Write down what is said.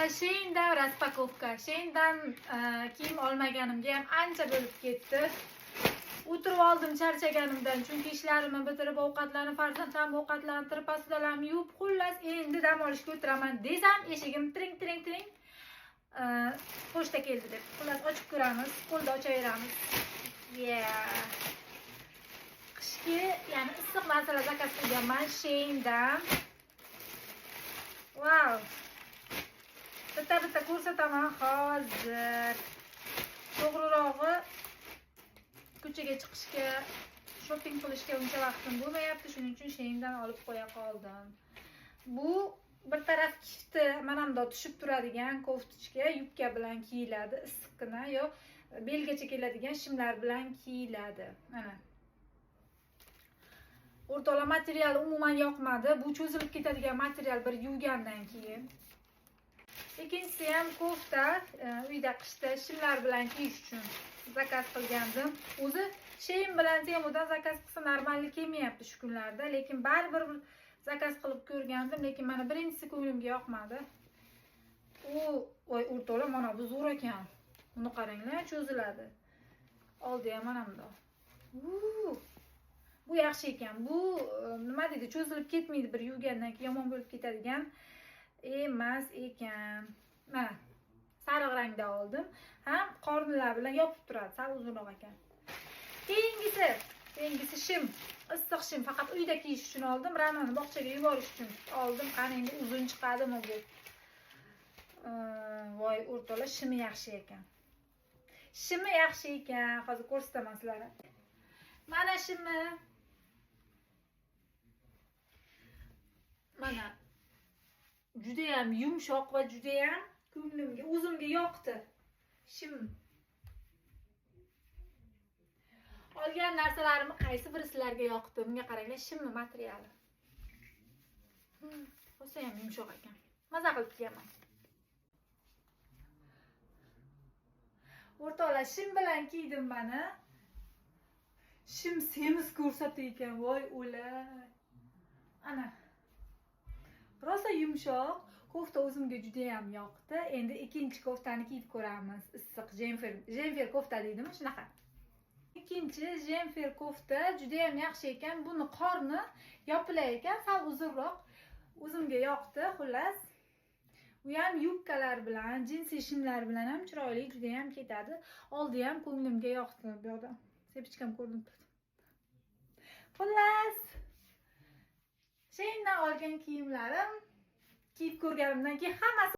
Sheindan raspakovka. Sheindan kiyim olmaganimga ham ancha bo'lib ketdi. O'tirib oldim charchaganimdan, chunki ishlarimni bitirib, ovqatlarni farzandlarimni ovqatlantirib, postalarni yuvib, xullas endi dam olishga o'tiraman desam, eshigim tring. Pochta keldi deb. Xullas ochib ko'ramiz, qo'lda ochaveramiz. Qishki, ya'ni issiq narsalar zakaz qilganman Sheindan. Wow. Bitta ko'rsataman hozir. To'g'rirog'i ko'chaga chiqishga, shopping qilishga uncha vaqtim bo'lmayapti, shuning uchun Sheindan olib qo'ya qoldim. Bu bir taraf kifti, mana bunday tushib turadigan koftichka, yubka bilan kiyiladi, issiqqina yo belgacha keladigan shimlar bilan kiyiladi. Mana. O'rtoqlar, material umuman yoqmadi. Bu cho'zilib ketadigan material, bir yuvgandan keyin. Ikkinchisi ham kofta, uyda qishda shimlar bilan kiyish uchun zakaz qilgandim. O'zi Shein bilan Temudan zakaz qilsa normalni kelmayapti shu kunlarda, lekin baribir zakaz qilib ko'rgandim, lekin mana birinchisi ko'nglimga yoqmadi. Voy o'rtoqlar, mana bu zo'r ekan. Buni qaranglar, cho'ziladi. Oldi ham mana bunday. Bu yaxshi ekan. Bu nima deydi, cho'zilib ketmaydi, bir yuvgandan keyin yomon bo'lib ketadigan emas ekan. Mana sariq rangda oldim. Ham qornilar bilan yopib turadi, sal uzunroq ekan. Keyingisi shim. Issiq shim, faqat uyda kiyish uchun oldim. Ranoni bog'chaga yuborish uchun oldim. Qani endi uzun chiqadimi bu? Voy o'rtoqlar, shimi yaxshi ekan. Hozir ko'rsataman sizlarga. Mana shimi. Mana juda ham yumshoq va juda ham ko'nglimga, o'zimga yoqdi. Shim. Olgan narsalarimni qaysi biri sizlarga yoqdi? Bunga qaranglar, shimni materiali. O'zi ham yumshoq ekan. Maza qilib kiyaman. O'rtoqlar, shim bilan kiydim mana. Shim semiz ko'rsatdi ekan, voy o'lay. Ana. Rosa yumshoq. Kofta o'zimga juda ham yoqdi. Endi ikkinchi koftani kiyib ko'ramiz. Issiq jenfer kofta deydimi, shunaqa. Ikkinchi jenfer kofta juda ham yaxshi ekan. Buni qorni yopilar ekan, sal uzunroq. O'zimga yoqdi, xullas. Bu ham yubkalar bilan, jinsi shimlar bilan ham chiroyli, juda ham ketadi. Oldi ham ko'nglimga yoqdi bu yoqda. Sepichkam ko'rinib turdi. Xullas, Sheindan olgan kiyimlarim kiyib ko'rganimdan keyin hammasi